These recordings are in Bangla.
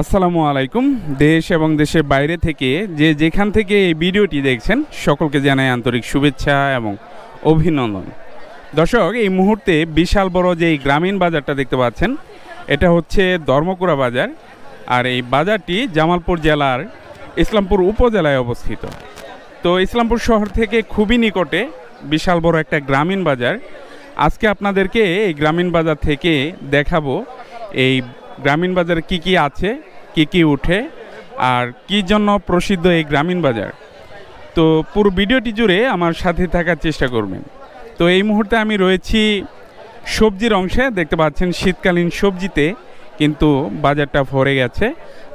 আসসালামু আলাইকুম। দেশ এবং দেশের বাইরে থেকে যে যেখান থেকে এই ভিডিওটি দেখছেন সকলকে জানাই আন্তরিক শুভেচ্ছা এবং অভিনন্দন। দর্শক, এই মুহূর্তে বিশাল বড় যে এই গ্রামীণ বাজারটা দেখতে পাচ্ছেন, এটা হচ্ছে ধর্মকুড়া বাজার। আর এই বাজারটি জামালপুর জেলার ইসলামপুর উপজেলায় অবস্থিত। তো ইসলামপুর শহর থেকে খুবই নিকটে বিশাল বড় একটা গ্রামীণ বাজার। আজকে আপনাদেরকে এই গ্রামীণ বাজার থেকে দেখাবো এই গ্রামীণ বাজারে কি কি আছে, কি কি উঠে, আর কি জন্য প্রসিদ্ধ এই গ্রামীণ বাজার। তো পুরো ভিডিওটি জুড়ে আমার সাথে থাকার চেষ্টা করবেন। তো এই মুহূর্তে আমি রয়েছি সবজির অংশে। দেখতে পাচ্ছেন শীতকালীন সবজিতে কিন্তু বাজারটা ভরে গেছে।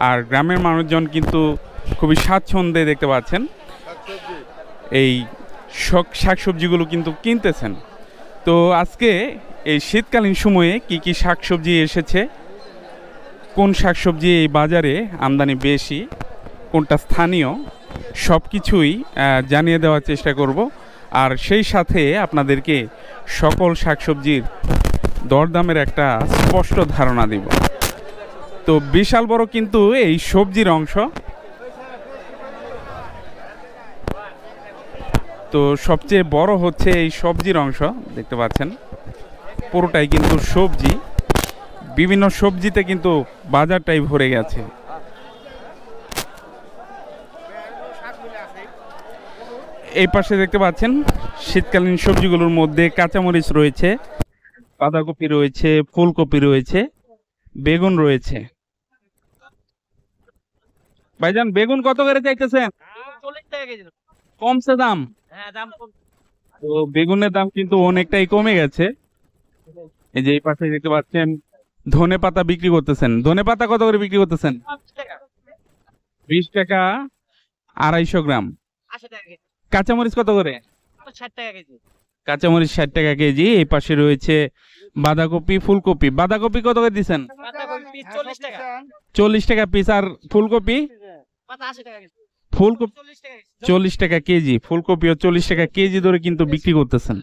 আর গ্রামের মানুষজন কিন্তু খুবই স্বাচ্ছন্দ্যে দেখতে পাচ্ছেন এই শাকসবজিগুলো কিন্তু কিনতেছেন। তো আজকে এই শীতকালীন সময়ে কি কি শাকসবজি এসেছে, কোন শাকসবজি এই বাজারে আমদানি বেশি, কোনটা স্থানীয়, সব কিছুই জানিয়ে দেওয়ার চেষ্টা করব। আর সেই সাথে আপনাদেরকে সকল শাকসবজির দরদামের একটা স্পষ্ট ধারণা দেব। তো বিশাল বড় কিন্তু এই সবজির অংশ। তো সবচেয়ে বড় হচ্ছে এই সবজির অংশ। দেখতে পাচ্ছেন পুরোটাই কিন্তু সবজি। বিভিন্ন সবজিতে কিন্তু বাজারটাই ভরে গেছে। এই পাশে দেখতে পাচ্ছেন শীতকালীন সবজিগুলোর মধ্যে কাঁচামরিচ রয়েছে, বাঁধাকপি রয়েছে, ফুলকপি রয়েছে, বেগুন রয়েছে। ভাইজান, বেগুন কত করে চাইতেছেন? 40 টাকা কেজি। কমছে দাম? হ্যাঁ, দাম কম। তো বেগুনের দাম কিন্তু অনেকটাই কমে গেছে। এই যে এই পাশে দেখতে পাচ্ছেন ধনে পাতা বিক্রি করতেছেন। ধনে পাতা কত করে বিক্রি করতেছেন? 20 টাকা 250 গ্রাম। 80 টাকা কেজি। কাঁচামরিচ কত করে? 60 টাকা কেজি। কাঁচামরিচ 60 টাকা কেজি। এই পাশে রয়েছে বাঁধাকপি, ফুলকপি। বাঁধাকপি কত করে দিচ্ছেন? বাঁধাকপি পিস 40 টাকা। 40 টাকা পিস। আর ফুলকপি? পাতা 80 টাকা কেজি। ফুলকপি 40 টাকা কেজি। 40 টাকা কেজি। ফুলকপিও 40 টাকা কেজি ধরে কিন্তু বিক্রি করতেছেন।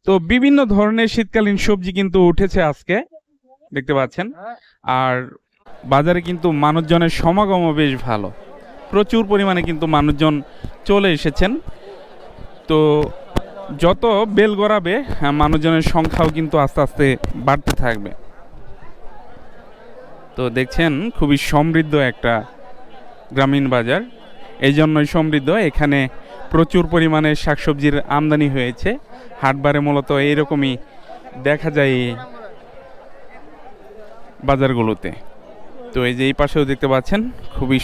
তো বিভিন্ন ধরনের শীতকালীন সবজি কিন্তু উঠেছে আজকে, দেখতে পাচ্ছেন। আর বাজারে কিন্তু মানুষজনের সমাগমও বেশ ভালো, প্রচুর পরিমাণে কিন্তু মানুষজন চলে এসেছেন। তো যত বেল গড়াবে মানুষজনের সংখ্যাও কিন্তু আস্তে আস্তে বাড়তে থাকবে। তো দেখছেন খুবই সমৃদ্ধ একটা গ্রামীণ বাজার। এই জন্যই সমৃদ্ধ, এখানে প্রচুর পরিমাণে শাকসবজির আমদানি হয়েছে। হাটবারে মূলত এইরকমই দেখা যায় বাজারগুলোতে। তো এই যে এই পাশেও দেখতে পাচ্ছেন খুবই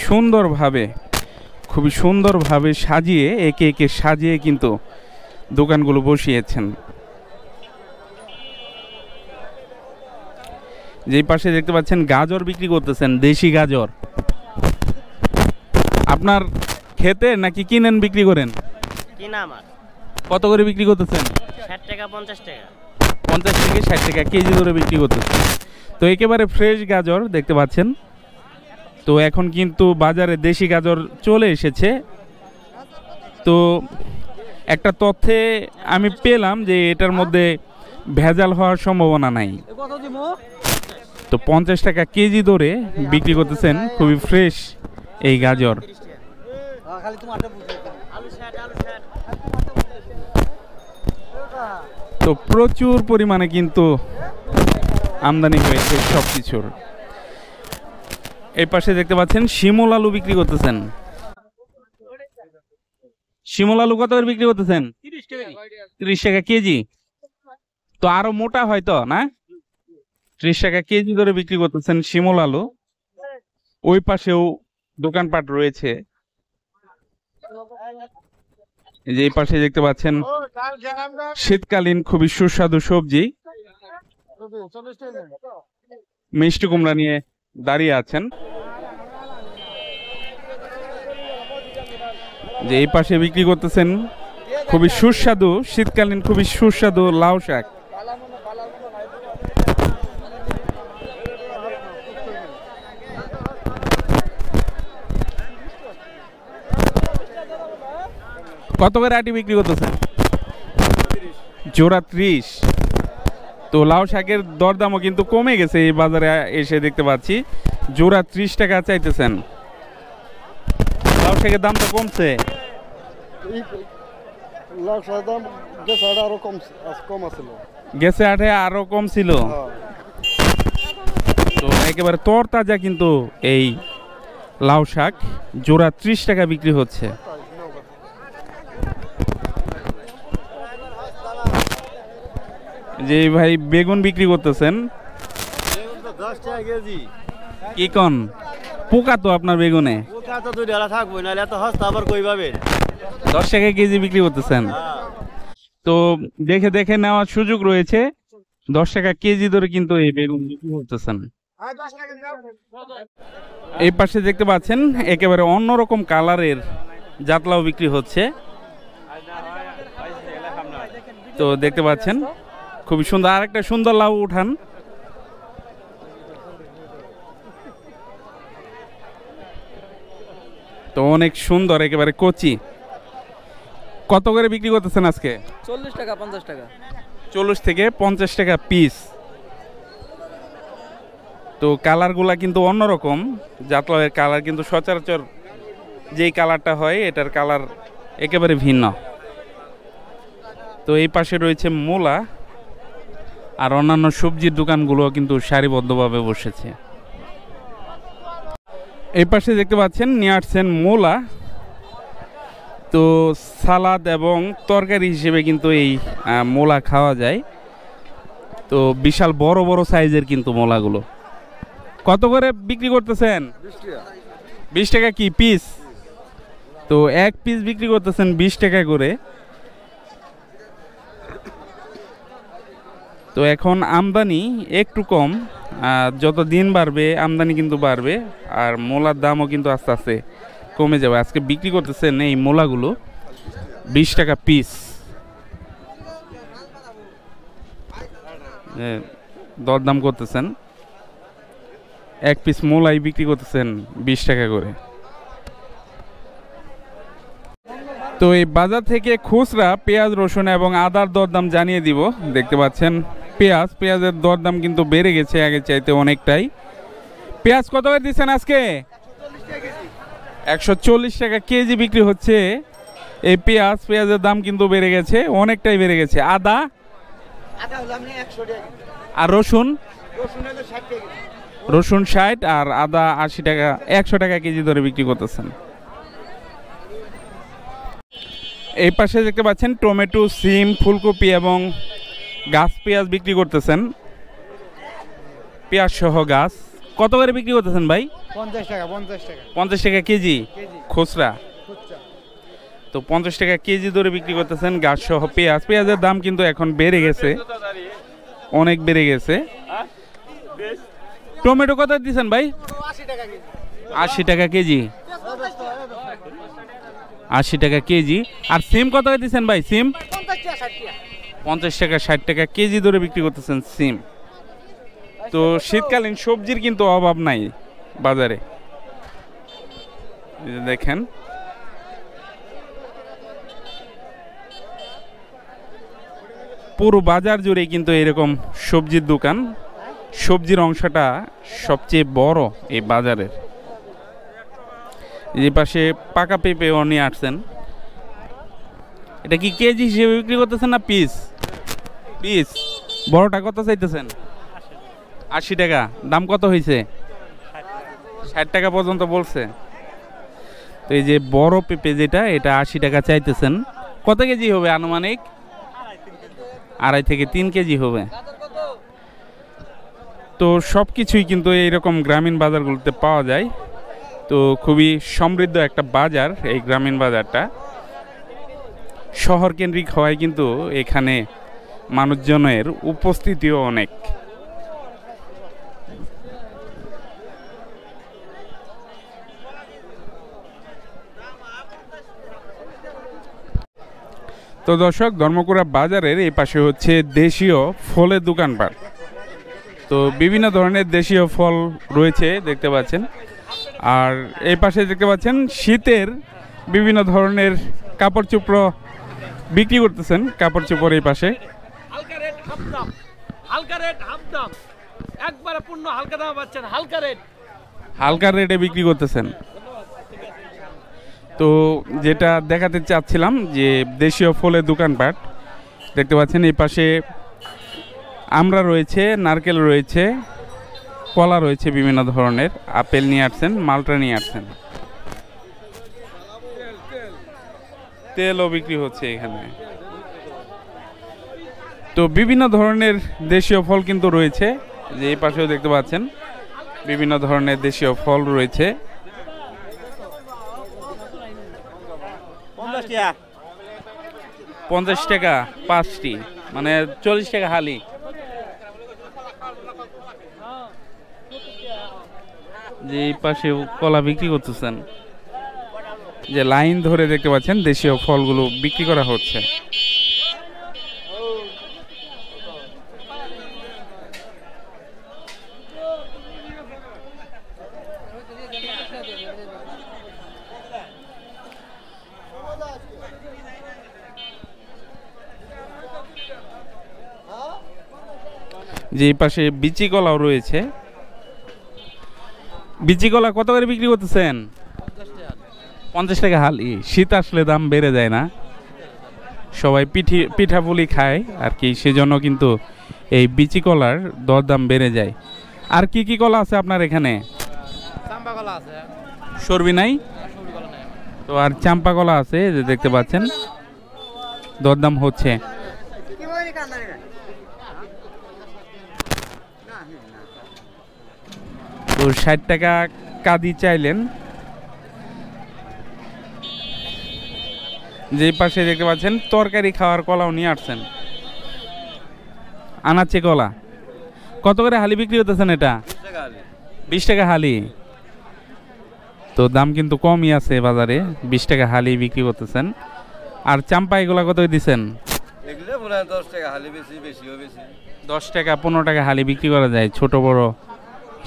সুন্দরভাবে সাজিয়ে, একে একে সাজিয়ে কিন্তু দোকানগুলো বসিয়েছেন। যেই পাশে দেখতে পাচ্ছেন গাজর বিক্রি করতেছেন, দেশি গাজর। আপনার খেতে নাকি কিনেন বিক্রি করেন? কিনা আমার। কত করে বিক্রি করতেছেন? 60 টাকা 50 টাকা। 50 থেকে 60 টাকা কেজি ধরে বিক্রি করতেছেন। তো একেবারে ফ্রেশ গাজর দেখতে পাচ্ছেন। তো এখন কিন্তু বাজারে দেশি গাজর চলে এসেছে। তো একটা তথ্যে আমি পেলাম যে এটার মধ্যে ভেজাল হওয়ার সম্ভাবনা নাই। তো 50 টাকা কেজি ধরে বিক্রি করতেছেন খুবই ফ্রেশ এই গাজর। তো প্রচুর পরিমাণে কিন্তু আমদানি হয়েছে সব কিছুর। এই পাশে দেখতে পাচ্ছেন শিমুল আলু বিক্রি করতেছেন। শিমুল আলু কত করে বিক্রি করতেছেন? 30 টাকা কেজি। তো আরো মোটা হয়তো না? 30 টাকা কেজি ধরে বিক্রি করতেছেন শিমুল আলু। ওই পাশেও দোকানপাট রয়েছে। এই যে এই পাশে দেখতে পাচ্ছেন শীতকালীন খুবই সুস্বাদু সবজি। মিষ্টি কুমড়া নিয়ে দাঁড়িয়ে আছেন। যে এই পাশে বিক্রি করতেছেন খুবই সুস্বাদু, শীতকালীন খুবই সুস্বাদু লাউ শাক। কত করে আটি বিক্রি করতেছেন? জোড়া 30। তো লাউ শাকের দরদামও কিন্তু কমে গেছে এই বাজারে এসে দেখতে পাচ্ছি, জোড়া 30 টাকা চাইতেছেন। লাউ শাকের দাম তো কমছে। লাউ শাকের দাম গেছে আরো কম আছিল। গেছে আটে আরো কম ছিল। তো একেবারে তরতাজা কিন্তু এই লাউ শাক জোড়া 30 টাকা বিক্রি হচ্ছে। যে ভাই বেগুন বিক্রি করতেছেন, 10 টাকা কেজি। কি কন? পোকা তো আপনার বেগুনে। পোকা তো 2 ঢালা থাকবো, নাহলে এত সস্তা আবার কই পাবেন? 10 টাকা কেজি বিক্রি করতেছেন। তো দেখে দেখে নেওয়ার সুযোগ রয়েছে। 10 টাকা কেজি ধরে কিন্তু এই বেগুন বিক্রি করতেছেন। এই পাশে দেখতে পাচ্ছেন একেবারে অন্যরকম কালারের জাতলাও বিক্রি হচ্ছে। তো দেখতে পাচ্ছেন খুবই সুন্দর, আর একটা সুন্দর লাউ উঠান। তো অনেক সুন্দর, একেবারে কচি। কত করে বিক্রি করতেছেন আজকে? 40 টাকা 50 টাকা। 40 থেকে 50 টাকা পিস। তো কালারগুলা কিন্তু অন্যরকম, জাতলাউয়ের কালার কিন্তু সচরাচর যেই কালারটা হয় এটার কালার একেবারে ভিন্ন। তো এই পাশে রয়েছে মূলা, আর অন্যান্য সবজির দোকানগুলো কিন্তু সারিবদ্ধভাবে বসেছে। এই পাশে দেখতে পাচ্ছেন নিয়ে আসছেন মূলা। তো সালাদ এবং তরকারি হিসেবে কিন্তু এই মূলা খাওয়া যায়। তো বিশাল বড় বড় সাইজের কিন্তু মূলাগুলো। কত করে বিক্রি করতেছেন? 20 টাকা কি পিস? তো এক পিস বিক্রি করতেছেন 20 টাকা করে। তো এখন আমদানি একটু কম, যত দিন বাড়বে আমদানি কিন্তু বাড়বে, আর মূলার দামও কিন্তু আস্তে আস্তে কমে যাবে। আজকে বিক্রি করতেছেন এই মূলাগুলো 20 টাকা পিস। দরদাম করতেছেন, এক পিস মূলাই বিক্রি করতেছেন 20 টাকা করে। তো এই বাজার থেকে খুচরা পেঁয়াজ, রসুন এবং আদার দরদাম জানিয়ে দিব। দেখতে পাচ্ছেন পেঁয়াজের দরদাম কিন্তু বেড়ে গেছে আগের চাইতে অনেকটাই। পেঁয়াজ কত করে দিচ্ছেন আজকে? 140 টাকা কেজি বিক্রি হচ্ছে এই পেঁয়াজের দাম কিন্তু বেড়ে গেছে, অনেকটাই বেড়ে গেছে। আদা আর রসুন? রসুন 60 আর আদা 80 টাকা, 100 টাকা কেজি ধরে বিক্রি করতেছেন। এই পাশে দেখতে পাচ্ছেন টমেটো, সিম, ফুলকপি এবং গাছ পেঁয়াজ বিক্রি করতেছেন। পেঁয়াজ সহ গাছ কত করে বিক্রি করতেছেন ভাই? 50 টাকা। 50 টাকা কেজি খুচরা। তো 50 টাকা কেজি ধরে বিক্রি করতেছেন গাছ সহ পেঁয়াজের দাম কিন্তু এখন বেড়ে গেছে, অনেক বেড়ে গেছে। টমেটো কত দিচ্ছেন ভাই? 80 টাকা কেজি। 80 টাকা কেজি। আর সিম কত দিচ্ছেন ভাই? সিম 50 টাকা 60 টাকা কেজি ধরে বিক্রি করতেছেন সিম। তো শীতকালীন সবজির কিন্তু অভাব নাই বাজারে। দেখেন পুরো বাজার জুড়ে কিন্তু এরকম সবজির দোকান। সবজির অংশটা সবচেয়ে বড় এই বাজারের। এই পাশে পাকা পেঁপেও নিয়ে আসছেন। এটা কি কেজি হিসেবে বিক্রি করতেছেন না পিস? পিস। বড়টা কত চাইতেছেন? 80 টাকা। দাম কত হয়েছে? 60 টাকা পর্যন্ত বলছে। তো এই যে বড় পেঁপে যেটা, এটা 80 টাকা চাইতেছেন। কত কেজি হবে আনুমানিক? 2.5 থেকে 3 কেজি হবে। তো সব কিছুই কিন্তু এইরকম গ্রামীণ বাজারগুলোতে পাওয়া যায়। তো খুবই সমৃদ্ধ একটা বাজার এই গ্রামীণ বাজারটা। শহর কেন্দ্রিক হওয়ায় কিন্তু এখানে মানুষজনের উপস্থিতিও অনেক। তো দর্শক, ধর্মকুড়া বাজারের এই পাশে হচ্ছে দেশীয় ফলের দোকানপাট। তো বিভিন্ন ধরনের দেশীয় ফল রয়েছে দেখতে পাচ্ছেন। আর এই পাশে দেখতে পাচ্ছেন শীতের বিভিন্ন ধরনের কাপড় চোপড় বিক্রি করতেছেন। কাপড় চোপড় এই পাশে হালকা রেট হাফ দাম, হালকা রেট হাফ দাম, একবারে পূর্ণ হালকা দাম পাচ্ছেন, হালকা রেট। হালকা রেটে বিক্রি করতেছেন। তো যেটা দেখাতে চাচ্ছিলাম যে দেশীয় ফলের দোকানপাট দেখতে পাচ্ছেন। এই পাশে আমড়া রয়েছে, নারকেল রয়েছে, কলা রয়েছে বিভিন্ন ধরনের। আপেল নিয়ে আসছেন, মালটা নিয়ে আসছেন। তেলও বিক্রি হচ্ছে এখানে। তো বিভিন্ন ধরনের দেশীয় ফল কিন্তু রয়েছে, যে এই পাশেও দেখতে পাচ্ছেন বিভিন্ন ধরনের দেশীয় ফল রয়েছে। 50 টাকা 5টি, মানে 40 টাকা হালি। যে এই পাশে কলা বিক্রি করতেছেন, যে লাইন ধরে দেখতে পাচ্ছেন দেশীয় ফলগুলো বিক্রি করা হচ্ছে। যে এই পাশে বিচি কলাও রয়েছে। বিচি কলা কত করে বিক্রি করতেছেন? 50 টাকা হালি। শীত আসলে দাম বেড়ে যায় না, সবাই পিঠাপুলি খায় আর কি, সেজন্য কিন্তু এই বিচি কলার দরদাম বেড়ে যায়। আর কি কি কলা আছে আপনার এখানে? চাম্পা কলা আছে, সরবি নাই তো, আর চাম্পা কলা আছে যে দেখতে পাচ্ছেন দরদাম হচ্ছে। তো 60 টাকা কাদি চাইলেন। যে পাশে দেখতে পাচ্ছেন তরকারি খাওয়ার কলাও নিয়ে আসছেন। আনাচে কলা কত করে হালি বিক্রি করতেছেন? এটা 20 টাকা হালি। তো দাম কিন্তু কমই আছে বাজারে, 20 টাকা হালি বিক্রি করতেছেন। আর চাম্পা এগুলা কত দিচ্ছেন? 10 টাকা হালি, বেশি বেশিও বেশি। 10 টাকা 15 টাকা হালি বিক্রি করা যায় ছোট বড়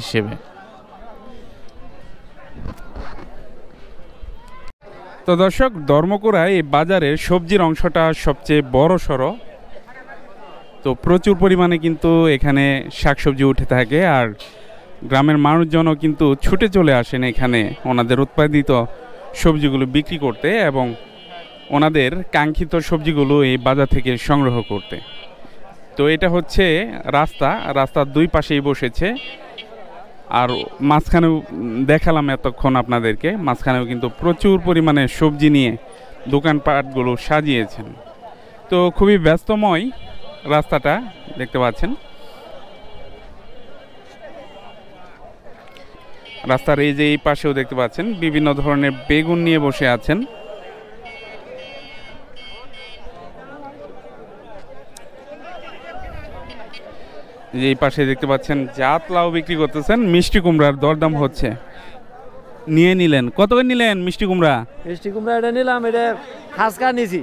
হিসেবে। তো দর্শক, ধর্মকুড়ায় এই বাজারের সবজির অংশটা সবচেয়ে বড় সড়ো। তো প্রচুর পরিমাণে কিন্তু এখানে শাকসবজি উঠে থাকে, আর গ্রামের মানুষজনও কিন্তু ছুটে চলে আসেন এখানে ওনাদের উৎপাদিত সবজিগুলো বিক্রি করতে এবং ওনাদের কাঙ্ক্ষিত সবজিগুলো এই বাজার থেকে সংগ্রহ করতে। তো এটা হচ্ছে রাস্তার দুই পাশেই বসেছে। আর মাঝখানেও দেখালাম এতক্ষণ আপনাদেরকে, মাঝখানেও কিন্তু প্রচুর পরিমাণে সবজি নিয়ে দোকানপাটগুলো সাজিয়েছেন। তো খুবই ব্যস্তময় রাস্তাটা দেখতে পাচ্ছেন। রাস্তার এই যে এই পাশেও দেখতে পাচ্ছেন বিভিন্ন ধরনের বেগুন নিয়ে বসে আছেন। যে এই পাশে দেখতে পাচ্ছেন জাত লাউ বিক্রি করতেছেন। মিষ্টি কুমড়ার দরদাম হচ্ছে। নিয়ে নিলেন, কত করে নিলেন মিষ্টি কুমড়া? মিষ্টি কুমড়া এটা নিলাম, এটা হাসকা নিছি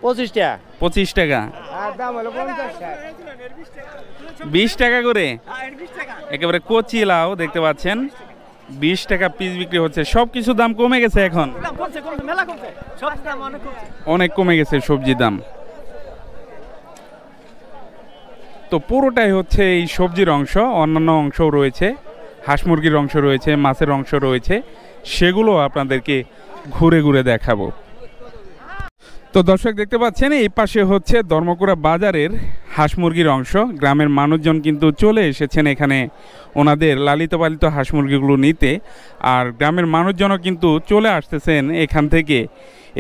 25 টাকা। 25 টাকা, আর দাম হলো 50 টাকা। 20 টাকা করে একেবারে কচি লাউ দেখতে পাচ্ছেন, 20 টাকা পিস বিক্রি হচ্ছে। সব কিছু দাম কমে গেছে এখন, মেলা কমছে, সব দাম অনেক কমছে, অনেক কমে গেছে সবজির দাম। তো পুরোটাই হচ্ছে এই সবজির অংশ, অন্যান্য অংশও রয়েছে, হাঁস মুরগির অংশ রয়েছে, মাছের অংশ রয়েছে, সেগুলো আপনাদেরকে ঘুরে ঘুরে দেখাবো। তো দর্শক দেখতে পাচ্ছেন এই পাশে হচ্ছে ধর্মকুড়া বাজারের হাঁস মুরগির অংশ। গ্রামের মানুষজন কিন্তু চলে এসেছেন এখানে ওনাদের লালিত পালিত হাঁস মুরগিগুলো নিতে, আর গ্রামের মানুষজনও কিন্তু চলে আসতেছেন এখান থেকে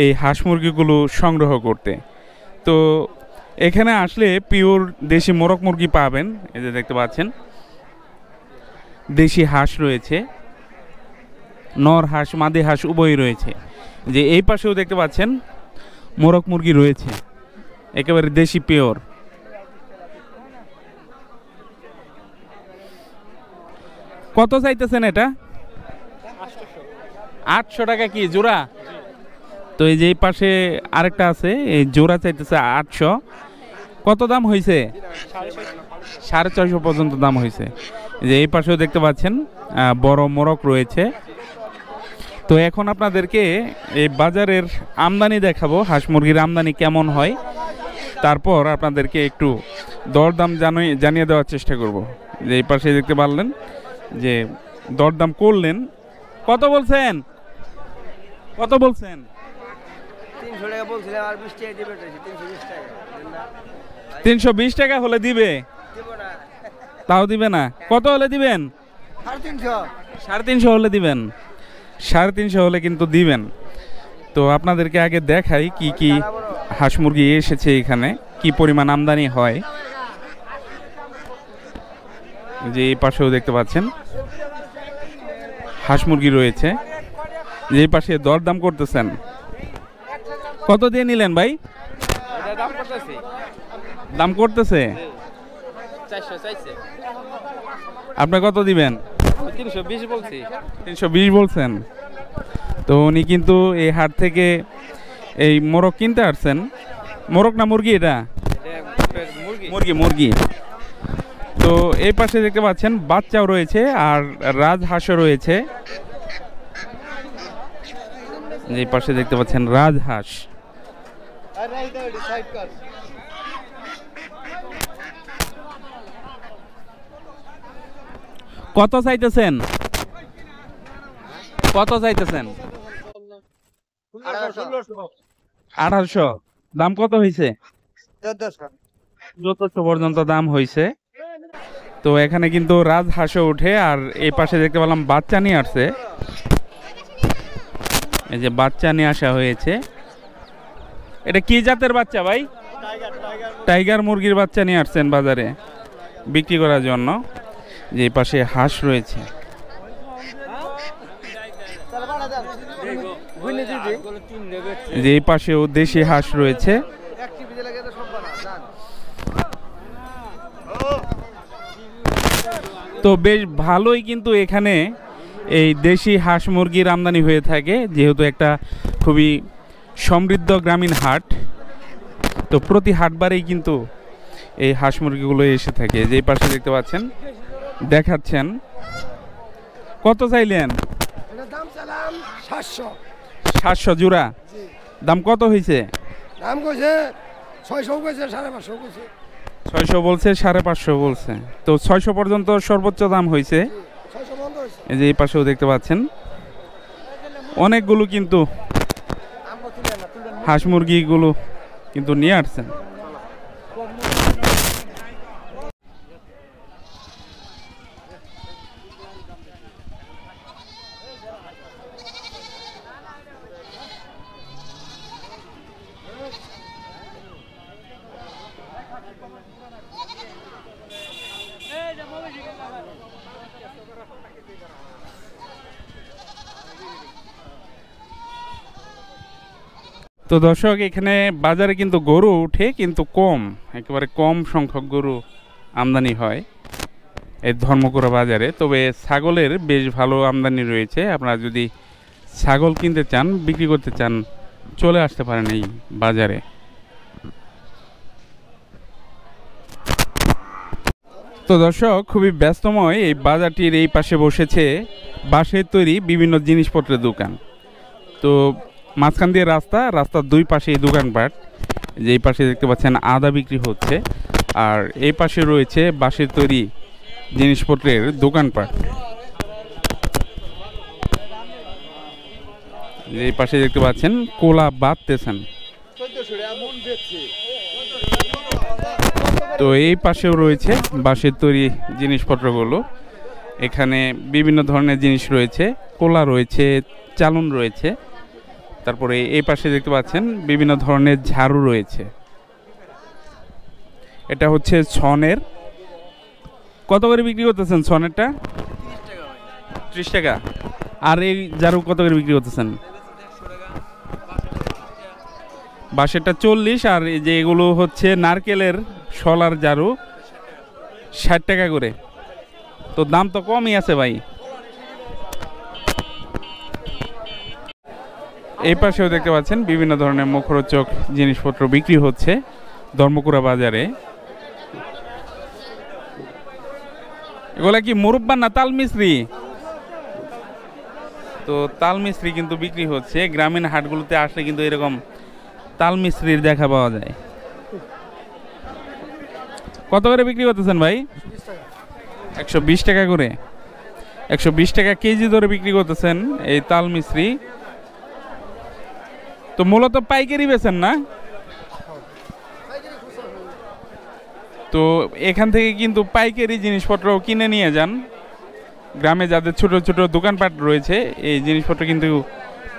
এই হাঁস মুরগিগুলো সংগ্রহ করতে। তো এখানে আসলে পিওর দেশি মোরগ মুরগি পাবেন। এই যে দেখতে পাচ্ছেন দেশি হাঁস রয়েছে, নর হাঁস মাদি হাঁস উভয়ই রয়েছে। যে এই পাশেও দেখতে পাচ্ছেন মোরগ মুরগি রয়েছে, একেবারে দেশি পিওর। কত চাইতেছেন এটা? 800 টাকা কি জোড়া? তো এই যে এই পাশে আরেকটা আছে, এই জোড়া চাইতেছে 800। কত দাম হয়েছে? 650 পর্যন্ত দাম হয়েছে। এই যে এই পাশেও দেখতে পাচ্ছেন বড় মোরগ রয়েছে। তো এখন আপনাদেরকে এই বাজারের আমদানি দেখাবো, হাঁস মুরগির আমদানি কেমন হয়, তারপর আপনাদেরকে একটু দরদাম জানিয়ে দেওয়ার চেষ্টা করব। যে এই পাশে দেখতে পারলেন যে দরদাম করলেন। কত বলছেন? কত বলছেন? 300 টাকা বলছিলাম, আর 20 টাকা দিবে। 320 টাকা 320 টাকা হলে দিবে? দিব না। তাও দিবে না? কত হলে দিবেন? 350। 350 হলে দিবেন? 350 হলে কিন্তু দিবেন। তো আপনাদেরকে আগে দেখাই কি কি হাঁস মুরগি এসেছে এখানে, কি পরিমাণ আমদানি হয়। যে এই পাশেও দেখতে পাচ্ছেন হাঁস মুরগি রয়েছে। যে এই পাশে দরদাম করতেছেন। কত দিয়ে নিলেন ভাই? দাম করতেছে 400 চাইছে। আপনি কত দিবেন? 320 বলছি। 320 বলছেন। তো উনি কিন্তু এই হাট থেকে এই মোরগ কিনতে আসছেন। মোরগ না মুরগি? এটা মুরগি। মুরগি। তো এই পাশে দেখতে পাচ্ছেন বাচ্চাও রয়েছে আর রাজহাঁসও রয়েছে। এই পাশে দেখতে পাচ্ছেন রাজহাঁস। কত চাইতেছেন? কত চাইতেছেন? 1800। দাম কত হয়েছে? 1400 পর্যন্ত দাম হয়েছে। তো এখানে কিন্তু রাজহাঁসও উঠে। আর এই পাশে দেখতে পেলাম বাচ্চা নিয়ে আসছে। এই যে বাচ্চা নিয়ে আসা হয়েছে। এটা কি জাতের বাচ্চা ভাই? টাইগার মুরগির বাচ্চা নিয়ে আসছেন বাজারে বিক্রি করার জন্য। যে এই পাশে হাঁস রয়েছে। যে এই পাশেও দেশি হাঁস রয়েছে। তো বেশ ভালোই কিন্তু এখানে এই দেশি হাঁস মুরগির আমদানি হয়ে থাকে, যেহেতু একটা খুবই সমৃদ্ধ গ্রামীণ হাট। তো প্রতি হাটবারেই কিন্তু এই হাঁস মুরগিগুলো এসে থাকে। যে এই পাশে দেখতে পাচ্ছেন দেখাচ্ছেন। কত চাইলেন? দাম চালাম 700। 700 জোড়া। দাম কত হয়েছে? দাম কইছে 600 কইছে, 550 কইছে। 600 বলছে, 550 বলছে। তো 600 পর্যন্ত সর্বোচ্চ দাম হয়েছে। 600 বন্ধ হইছে। এই যে এই পাশেও দেখতে পাচ্ছেন অনেকগুলো কিন্তু হাঁস মুরগিগুলো কিন্তু নিয়ে আসছেন। তো দর্শক, এখানে বাজারে কিন্তু গরু উঠে, কিন্তু কম, একেবারে কম সংখ্যক গরু আমদানি হয় এই ধর্মকুড়া বাজারে। তবে ছাগলের বেশ ভালো আমদানি রয়েছে। আপনারা যদি ছাগল কিনতে চান, বিক্রি করতে চান, চলে আসতে পারেন এই বাজারে। তো দর্শক, খুবই ব্যস্তময় এই বাজারটির এই পাশে বসেছে বাঁশের তৈরি বিভিন্ন জিনিসপত্রের দোকান। তো মাঝখান দিয়ে রাস্তার দুই পাশে এই দোকানপাট। যে এই পাশে দেখতে পাচ্ছেন আদা বিক্রি হচ্ছে, আর এই পাশে রয়েছে বাঁশের তৈরি জিনিসপত্রের দোকানপাট। এই পাশে দেখতে পাচ্ছেন কোলা বাঁধতেছেন। তো এই পাশেও রয়েছে বাঁশের তৈরি জিনিসপত্রগুলো। এখানে বিভিন্ন ধরনের জিনিস রয়েছে, কোলা রয়েছে, চালুন রয়েছে। তারপরে এই পাশে দেখতে পাচ্ছেন বিভিন্ন ধরনের ঝাড়ু রয়েছে। এটা হচ্ছে ছনের। কত করে বিক্রি করতেছেন ছনেরটা? 30 টাকা। আর এই ঝাড়ু কত করে বিক্রি করতেছেন? বাঁশেরটা 40। আর এই যে এগুলো হচ্ছে নারকেলের শলার ঝাড়ু, 60 টাকা করে। তো দাম তো কমই আছে ভাই। এই পাশেও দেখতে পাচ্ছেন বিভিন্ন ধরনের মুখরোচক জিনিসপত্র বিক্রি হচ্ছে ধর্মকুড়া বাজারে। এগুলা কি মুরব্বা না তাল মিস্ত্রি? তো তাল মিস্ত্রি কিন্তু বিক্রি হচ্ছে। গ্রামীণ হাটগুলোতে আসলে কিন্তু এরকম তাল মিস্ত্রির দেখা পাওয়া যায়। কত করে বিক্রি করতেছেন ভাই? 120 টাকা করে। 120 টাকা কেজি ধরে বিক্রি করতেছেন এই তাল মিস্ত্রি। তো মূলত পাইকারি বেচেন না? তো এখান থেকে কিন্তু পাইকারি জিনিসপত্র কিনে নিয়ে যান। গ্রামে যাদের ছোট ছোট দোকানপাট রয়েছে এই জিনিসপত্র কিন্তু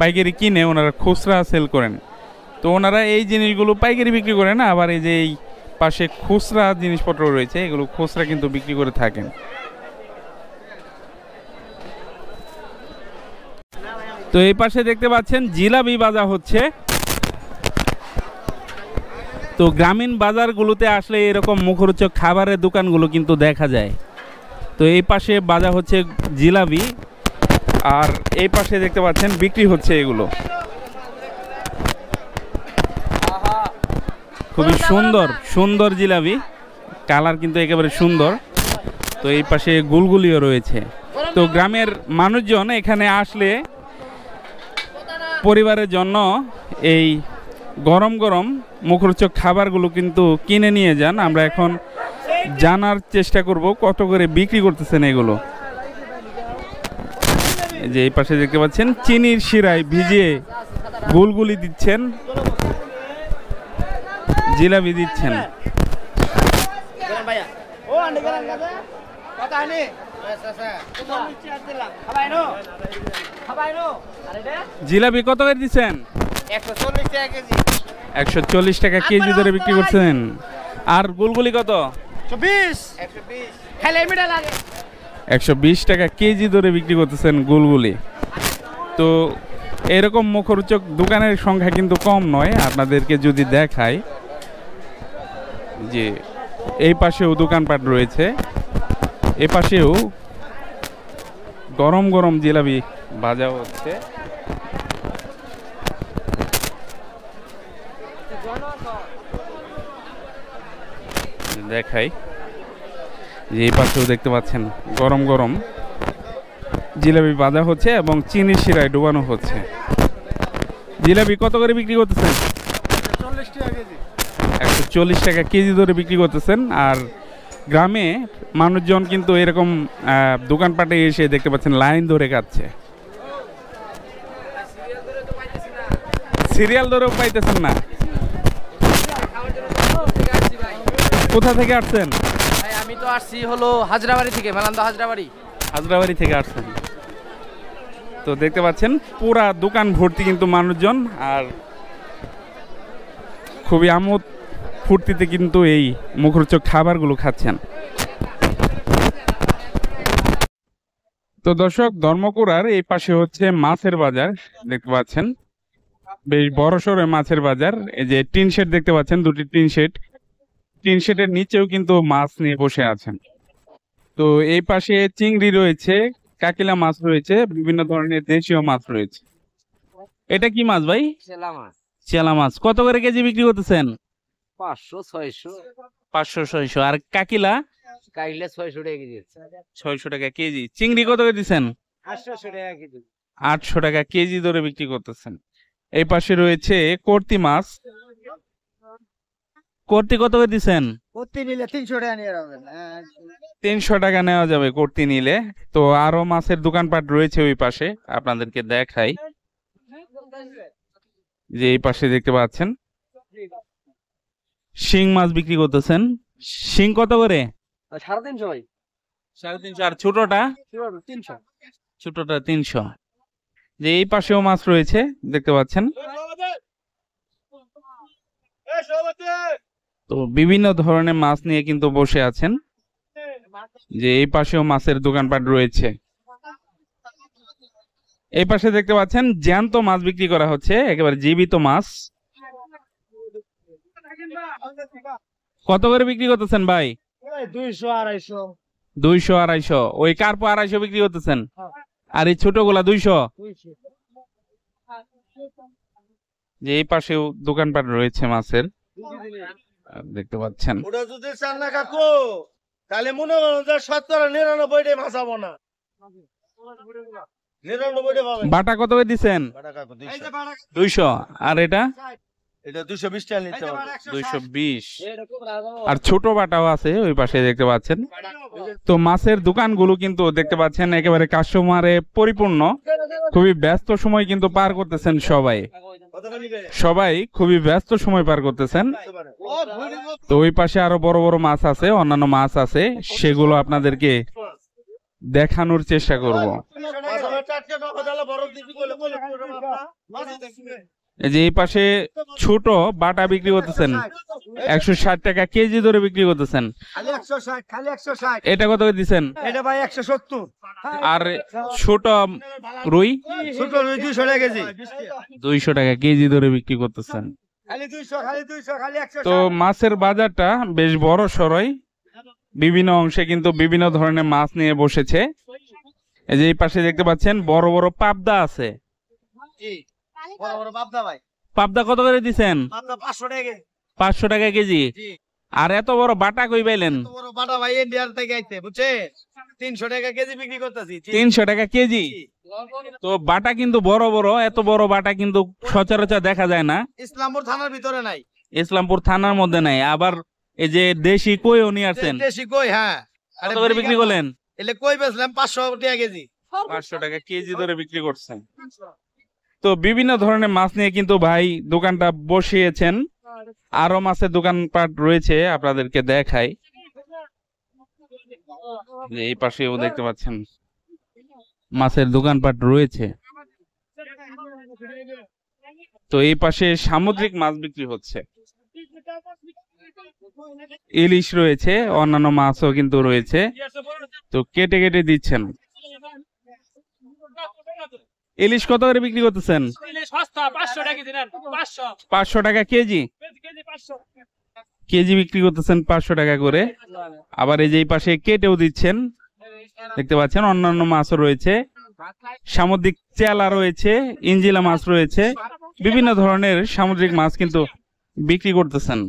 পাইকারি কিনে ওনারা খুচরা সেল করেন। তো ওনারা এই জিনিসগুলো পাইকারি বিক্রি করেন, আবার এই যে এই পাশে খুচরা জিনিসপত্র রয়েছে এগুলো খুচরা কিন্তু বিক্রি করে থাকেন। তো এই পাশে দেখতে পাচ্ছেন জিলাপি বাজার হচ্ছে। তো গ্রামীণ বাজারগুলোতে আসলে এরকম মুখরোচক খাবারের দোকানগুলো কিন্তু দেখা যায়। তো এই পাশে বাজার হচ্ছে জিলাপি, আর এই পাশে দেখতে পাচ্ছেন বিক্রি হচ্ছে এগুলো। খুবই সুন্দর সুন্দর জিলাপি, কালার কিন্তু একেবারে সুন্দর। তো এই পাশে গুলগুলিও রয়েছে। তো গ্রামের মানুষজন এখানে আসলে পরিবারের জন্য এই গরম গরম মুখরোচক খাবারগুলো কিন্তু কিনে নিয়ে যান। আমরা এখন জানার চেষ্টা করব কত করে বিক্রি করতেছেন এগুলো। যে এই পাশে দেখতে পাচ্ছেন চিনির শিরায় ভিজিয়ে গুলগুলি দিচ্ছেন, জিলাপি দিচ্ছেন। জিলাপি কত করে দিচ্ছেন? 140 টাকা কেজি ধরে বিক্রি করছেন। আর গুলগুলি কত? 120 টাকা কেজি ধরে বিক্রি করতেছেন গুলগুলি। তো এরকম মুখরোচক দোকানের সংখ্যা কিন্তু কম নয়। আপনাদেরকে যদি দেখাই যে এই পাশেও দোকানপাট রয়েছে, এ পাশেও গরম গরম জিলাপি ভাজা হচ্ছে। দেখাই যে এই পাশেও দেখতে পাচ্ছেন গরম গরম জিলাপি ভাজা হচ্ছে এবং চিনির শিরায় ডুবানো হচ্ছে। জিলাপি কত করে বিক্রি করতেছেন? 140 টাকা কেজি ধরে বিক্রি করতেছেন। আর গ্রামে মানুষজন কিন্তু এরকম দোকানপাটে এসে দেখতে পাচ্ছেন লাইন ধরে খাচ্ছে। সিরিয়াল ধরেও পাইতেছেন না? কোথা থেকে আসছেন? আমি তো আসছি হলো হাজরাবাড়ি থেকে, মেলান্দা হাজরাবাড়ি। হাজরাবাড়ি থেকে আসছেন। তো দেখতে পাচ্ছেন পুরা দোকান ভর্তি কিন্তু মানুষজন, আর খুবই আমোদ ফুর্তিতে কিন্তু এই মুখরোচক খাবারগুলো খাচ্ছেন। তো দর্শক, ধর্মকুড়ার এই পাশে হচ্ছে মাছের বাজার দেখতে পাচ্ছেন, বেশ বড় সড়ো মাছের বাজার। এই যে টিন শেড দেখতে পাচ্ছেন, দুটি টিন শেড, টিন শেডের নিচেও কিন্তু মাছ নিয়ে বসে আছেন। তো এই পাশে চিংড়ি রয়েছে, কাকিলা মাছ রয়েছে, বিভিন্ন ধরনের দেশীয় মাছ রয়েছে। এটা কি মাছ ভাই? চেলা মাছ। চেলা মাছ কত করে কেজি বিক্রি করতেছেন? 500 600। 500 600। আর কাকিলা? কাইলে 600 টাকা কেজি। 600 টাকা কেজি। চিংড়ি কত করে দিচ্ছেন? 800 টাকা কেজি। 800 টাকা কেজি ধরে বিক্রি করতেছেন। এই পাশে রয়েছে কর্তি মাছ। কর্তি কত করে দিচ্ছেন? কর্তি নিলে 300 টাকা নিয়ে যাবেন। 300 টাকা নেওয়া যাবে কর্তি নিলে। তো আরো মাছের দোকানপাট রয়েছে ওই পাশে, আপনাদেরকে দেখাই যে এই পাশে দেখতে পাচ্ছেন শিং মাছ বিক্রি করতেছেন। শিং কত করে? 350 ভাই। 350। আর ছোটটা? 300। ছোটটা 300। যে এই পাশেও মাছ রয়েছে দেখতে পাচ্ছেন। তো বিভিন্ন ধরনের মাছ নিয়ে কিন্তু বসে আছেন। যে এই পাশেও মাছের দোকানপাট রয়েছে। এই পাশে দেখতে পাচ্ছেন জ্যান্ত মাছ বিক্রি করা হচ্ছে, একেবারে জীবিত মাছ। কত করে বিক্রি করতেছেন ভাই? 200 250। 200 250। ওই কার্পো 250 বিক্রি করতেছেন, আর এই ছোটগুলা 200। যে এই পাশেও দোকানপাট রয়েছে মাছের, দেখতে পাচ্ছেন। ওটা যদি চান না কাকু তাহলে মনে করো যে 99 মাছ পাবো না, 99 পাবেন। বাটা কত করে দিচ্ছেন? বাটা কাকু 200। আর এটা এটা 220 টাকা নিতে হবে। 220। আর ছোট বাটাও আছে ওই পাশে দেখতে পাচ্ছেন। তো মাছের দোকানগুলো কিন্তু দেখতে পাচ্ছেন একেবারে কাস্টমারে পরিপূর্ণ। খুবই ব্যস্ত সময় কিন্তু পার করতেছেন সবাই খুবই ব্যস্ত সময় পার করতেছেন। তো ওই পাশে আরো বড় বড় মাছ আছে, অন্যান্য মাছ আছে, সেগুলো আপনাদেরকে দেখানোর চেষ্টা করব। এই যে এই পাশে ছোট বাটা বিক্রি করতেছেন 160 টাকা কেজি ধরে বিক্রি করতেছেন। খালি 160। এটা কত করে দিচ্ছেন? এটা ভাই 170। আর ছোট রুই? ছোট রুই 200 টাকা কেজি। 200 টাকা কেজি ধরে বিক্রি করতেছেন। খালি 200, খালি 200, খালি 160। তো মাছের বাজারটা বেশ বড় সরই, বিভিন্ন অংশে কিন্তু বিভিন্ন ধরনের মাছ নিয়ে বসেছে। এই যে এই পাশে দেখতে পাচ্ছেন বড় বড় পাবদা আছে। বড় বড় পাবদা ভাই। পাবদা কত করে দিচ্ছেন? পাবদা 500 টাকা কেজি। 500 টাকা কেজি। আর এত বড় বাটা কই পাইলেন? এত বড় বাটা ভাই ইন্ডিয়ার থেকে আইছে, বুঝছেন? 300 টাকা কেজি বিক্রি করতেছি। 300 টাকা কেজি। তো বাটা কিন্তু বড় বড়, এত বড় বাটা কিন্তু সচরাচর দেখা যায় না। ইসলামপুর থানার ভিতরে নাই। ইসলামপুর থানার মধ্যে নাই। আবার এই যে দেশি কইও নিয়ে আসছেন। দেশি কই, হ্যাঁ। কত করে বিক্রি করলেন? এলে কই বেচলাম 500 টাকা কেজি। 500 টাকা কেজি ধরে বিক্রি করছেন। তো বিভিন্ন ধরনের মাছ নিয়ে কিন্তু ভাই দোকানটা বসিয়েছেন। আরো মাছের দোকানপাট রয়েছে, আপনাদেরকে দেখাই। এই পাশেও দেখতে পাচ্ছেন মাছের দোকানপাট রয়েছে। তো এই পাশে সামুদ্রিক মাছ বিক্রি হচ্ছে, ইলিশ রয়েছে, অন্যান্য মাছও কিন্তু রয়েছে। তো কেটে কেটে দিচ্ছেন। ইলিশ কত করে বিক্রি করতেছেন? 500 টাকা কেজি। কেজি বিক্রি করতেছেন 500 টাকা করে। আবার এই যে এই পাশে কেটেও দিচ্ছেন, দেখতে পাচ্ছেন। অন্যান্য মাছও রয়েছে, সামুদ্রিক চেলা রয়েছে, ইঞ্জিলা মাছ রয়েছে, বিভিন্ন ধরনের সামুদ্রিক মাছ কিন্তু বিক্রি করতেছেন।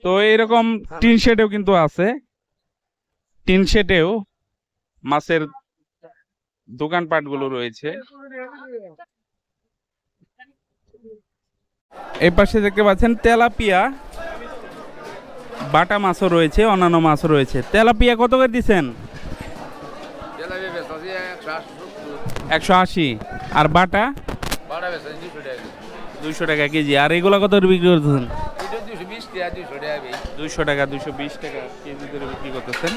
তো এরকম টিন শেডেও কিন্তু আছে, টিন শেডেও মাছের দোকানপাট গুলো রয়েছে। এই পাশে দেখতে পাচ্ছেন তেলাপিয়া বাটা মাছও রয়েছে, অন্যান্য মাছও রয়েছে। তেলাপিয়া কত করে দিচ্ছেন? 180। আর বাটা 200 টাকা কেজি। আর এগুলা কত করে বিক্রি করতেছেন? 200 টাকা 220 টাকা কেজি ধরে বিক্রি করতেছেন।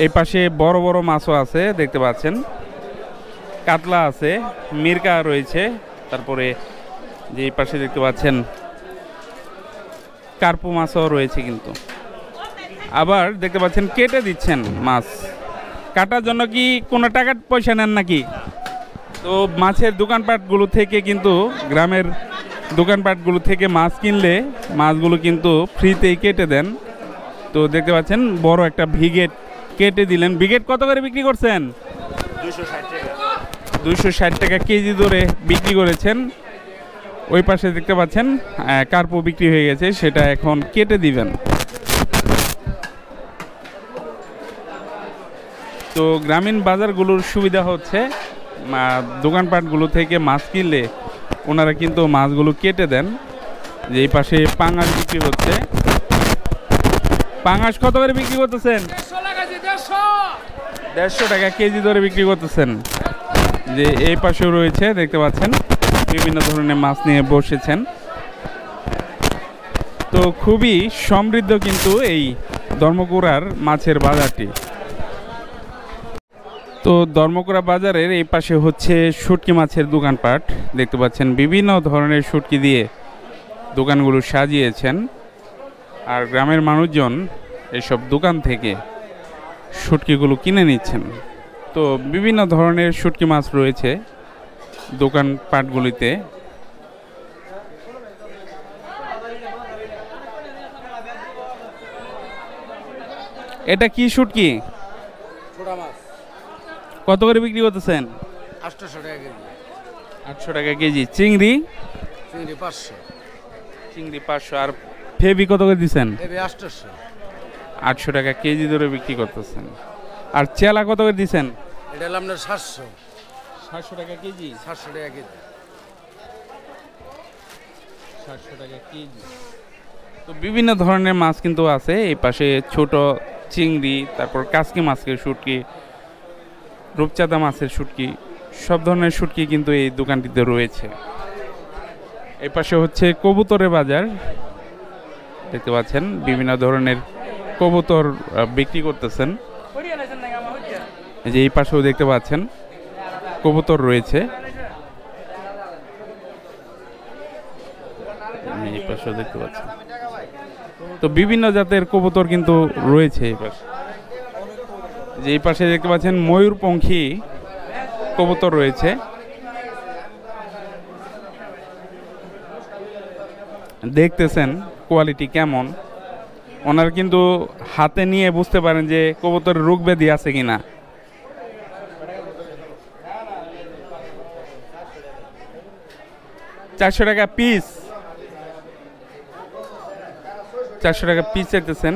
এই পাশে বড় বড় মাছও আছে, দেখতে পাচ্ছেন। কাতলা আছে, মিরকা রয়েছে, তারপরে যে এই পাশে দেখতে পাচ্ছেন কার্পু মাছও রয়েছে কিন্তু। আবার দেখতে পাচ্ছেন কেটে দিচ্ছেন মাছ। কাটার জন্য কি কোনো টাকা পয়সা নেন নাকি? তো মাছের দোকানপাটগুলো থেকে কিন্তু, গ্রামের দোকানপাটগুলো থেকে মাছ কিনলে মাছগুলো কিন্তু ফ্রিতেই কেটে দেন। তো দেখতে পাচ্ছেন বড় একটা ভিগেট কেটে দিলেন। ভিগেট কত করে বিক্রি করছেন? 260 টাকা কেজি ধরে বিক্রি করেছেন। ওই পাশে দেখতে পাচ্ছেন কার্পো বিক্রি হয়ে গেছে, সেটা এখন কেটে দিবেন। তো গ্রামীণ বাজারগুলোর সুবিধা হচ্ছে দোকানপাটগুলো থেকে মাছ কিনলে ওনারা কিন্তু মাছগুলো কেটে দেন। যে এই পাশে পাঙাশ বিক্রি হচ্ছে। পাঙাশ কত করে বিক্রি করতেছেন? 150 টাকা কেজি ধরে বিক্রি করতেছেন। যে এই পাশেও রয়েছে, দেখতে পাচ্ছেন বিভিন্ন ধরনের মাছ নিয়ে বসেছেন। তো খুবই সমৃদ্ধ কিন্তু এই ধর্মকুড়ার মাছের বাজারটি। তো ধর্মকুড়া বাজারের এই পাশে হচ্ছে শুটকি মাছের দোকানপাট, দেখতে পাচ্ছেন বিভিন্ন ধরনের শুটকি দিয়ে দোকানগুলো সাজিয়েছেন। আর গ্রামের মানুষজন এসব দোকান থেকে শুটকিগুলো কিনে নিচ্ছেন। তো বিভিন্ন ধরনের শুটকি মাছ রয়েছে দোকানপাটগুলিতে। এটা কি শুটকি? কত করে বিক্রি করতেছেন? 800 টাকা কেজি। 800 টাকা কেজি। চিংড়ি? চিংড়ি 500। চিংড়ি 500। আর ফেবি কত করে দিচ্ছেন? ফেবি 800। 800 টাকা কেজি ধরে বিক্রি করতেছেন। আর চেলা কত করে দিচ্ছেন? এটা হলো আপনার 700। 700 টাকা কেজি। 700 টাকা কেজি। 700 টাকা কেজি। তো বিভিন্ন ধরনের মাছ কিন্তু আছে এই পাশে, ছোট চিংড়ি, তারপর কাসকি মাছের শুটকি, রূপচাঁদা মাছের শুটকি, সব ধরনের শুটকি কিন্তু এই দোকানটিতে রয়েছে। এই পাশে হচ্ছে কবুতরের বাজার, দেখতে পাচ্ছেন বিভিন্ন ধরনের কবুতর বিক্রি করতেছেন। এই যে এই পাশেও দেখতে পাচ্ছেন কবুতর রয়েছে, এই পাশেও দেখতে পাচ্ছেন। তো বিভিন্ন জাতের কবুতর কিন্তু রয়েছে এই পাশে। যে এই পাশে দেখতে পাচ্ছেন ময়ূরপঙ্খী কবুতর রয়েছে। দেখতেছেন কোয়ালিটি কেমন, ওনার কিন্তু হাতে নিয়ে বুঝতে পারেন যে কবুতরের রোগ ব্যাধি আছে কিনা। চারশো টাকা পিস, 400 টাকা পিস চাইতেছেন।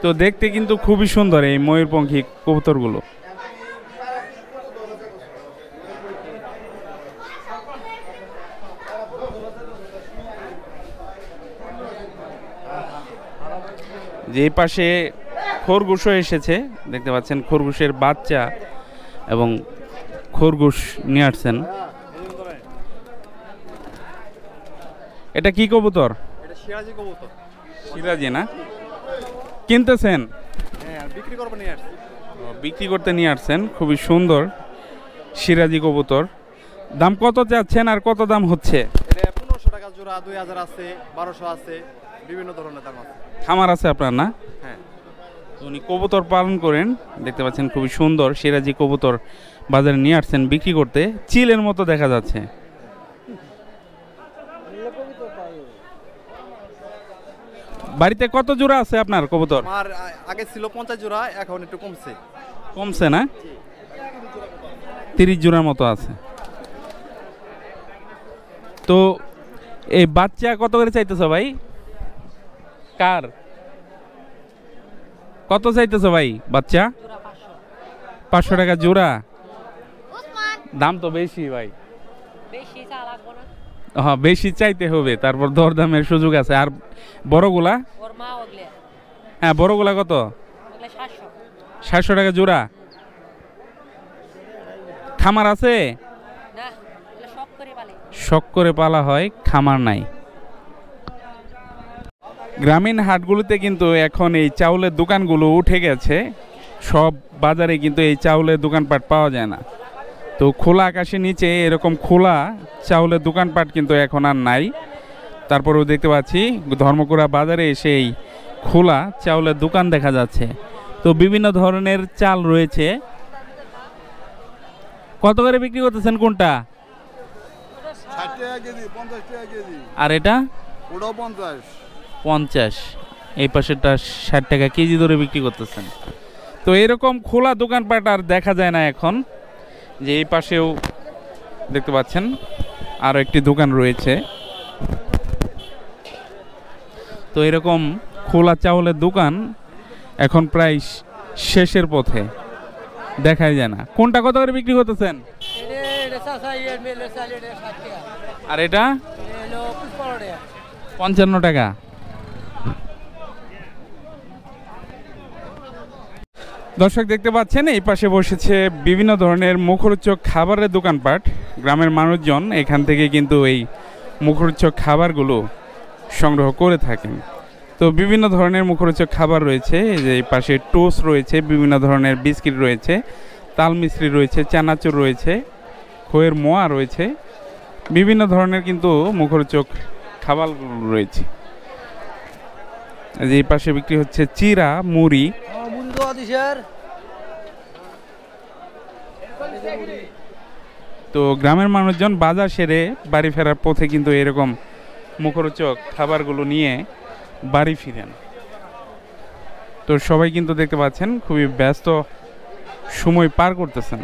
তো দেখতে কিন্তু খুবই সুন্দর এই ময়ূরপঙ্খী কবুতরগুলো। যে পাশে খরগোশও এসেছে, দেখতে পাচ্ছেন খরগোশের বাচ্চা এবং খরগোশ নিয়ে আসছেন। এটা কি কবুতর? এটা সিরাজি কবুতর। সিরাজি না? কিনতেছেন? হ্যাঁ, বিক্রি করব নিয়ে আসছি। বিক্রি করতে নিয়ে আসছেন। খুবই সুন্দর সিরাজি কবুতর। দাম কত চাচ্ছেন আর কত দাম হচ্ছে? এটা 1500 টাকা জোড়া, 2000 আছে, 1200 আছে, বিভিন্ন ধরনের দাম আছে। খামার আছে আপনার না? হ্যাঁ। উনি কবুতর পালন করেন, দেখতে পাচ্ছেন খুবই সুন্দর সিরাজি কবুতর বাজারে নিয়ে আসছেন বিক্রি করতে। চিলের মতো দেখা যাচ্ছে। বাড়িতে কত জোড়া আছে আপনার কবুতর? আমার আগে ছিল 50 জোড়া, এখন একটু কমছে। কমছে না? 30 জোড়ার মতো আছে। তো এই বাচ্চা কত করে চাইতেছো ভাই? কার কত চাইতেছো ভাই বাচ্চা? 500 টাকা জোড়া। দাম তো বেশি ভাই। হ্যাঁ, বেশি চাইতে হবে, তারপর দরদামের সুযোগ আছে। আর বড়গুলা? হ্যাঁ, বড়গুলা কত? 700 টাকা জোড়া। খামার আছে? শখ করে পালা হয়, খামার নাই। গ্রামীণ হাটগুলোতে কিন্তু এখন এই চাউলের দোকানগুলো উঠে গেছে। সব বাজারে কিন্তু এই চাউলের দোকানপাট পাওয়া যায় না। তো খোলা আকাশের নিচে এরকম খোলা চাউলের দোকানপাট কিন্তু এখন আর নাই। তারপরেও দেখতে পাচ্ছি ধর্মকুড়া বাজারে এসে এই খোলা চাউলের দোকান দেখা যাচ্ছে। তো বিভিন্ন ধরনের চাল রয়েছে। কত করে বিক্রি করতেছেন কোনটা? 60 টাকা কেজি, 50 টাকা কেজি। আর এটা? ওটাও 50। 50। এই পাশেরটা 60 টাকা কেজি ধরে বিক্রি করতেছেন। তো এরকম খোলা দোকানপাট আর দেখা যায় না এখন। যে এই পাশেও দেখতে পাচ্ছেন আরও একটি দোকান রয়েছে। তো এরকম খোলা চাউলের দোকান এখন প্রায় শেষের পথে, দেখাই যায় না। কোনটা কত করে বিক্রি করতেছেন? আর এটা 55 টাকা। দর্শক দেখতে পাচ্ছেন এই পাশে বসেছে বিভিন্ন ধরনের মুখরোচক খাবারের দোকানপাট। গ্রামের মানুষজন এখান থেকে কিন্তু এই মুখরোচক খাবারগুলো সংগ্রহ করে থাকেন। তো বিভিন্ন ধরনের মুখরোচক খাবার রয়েছে। যে এই পাশে টোস্ট রয়েছে, বিভিন্ন ধরনের বিস্কিট রয়েছে, তাল মিশ্রি রয়েছে, চানাচুর রয়েছে, খইয়ের মোয়া রয়েছে, বিভিন্ন ধরনের কিন্তু মুখরোচক খাবারগুলো রয়েছে। যে এই পাশে বিক্রি হচ্ছে চিরা, মুড়ি। তো গ্রামের মানুষজন বাজার সেরে বাড়ি ফেরার পথে কিন্তু এরকম মুখরোচক খাবারগুলো নিয়ে বাড়ি ফিরেন। তো সবাই কিন্তু দেখতে পাচ্ছেন খুবই ব্যস্ত সময় পার করতেছেন।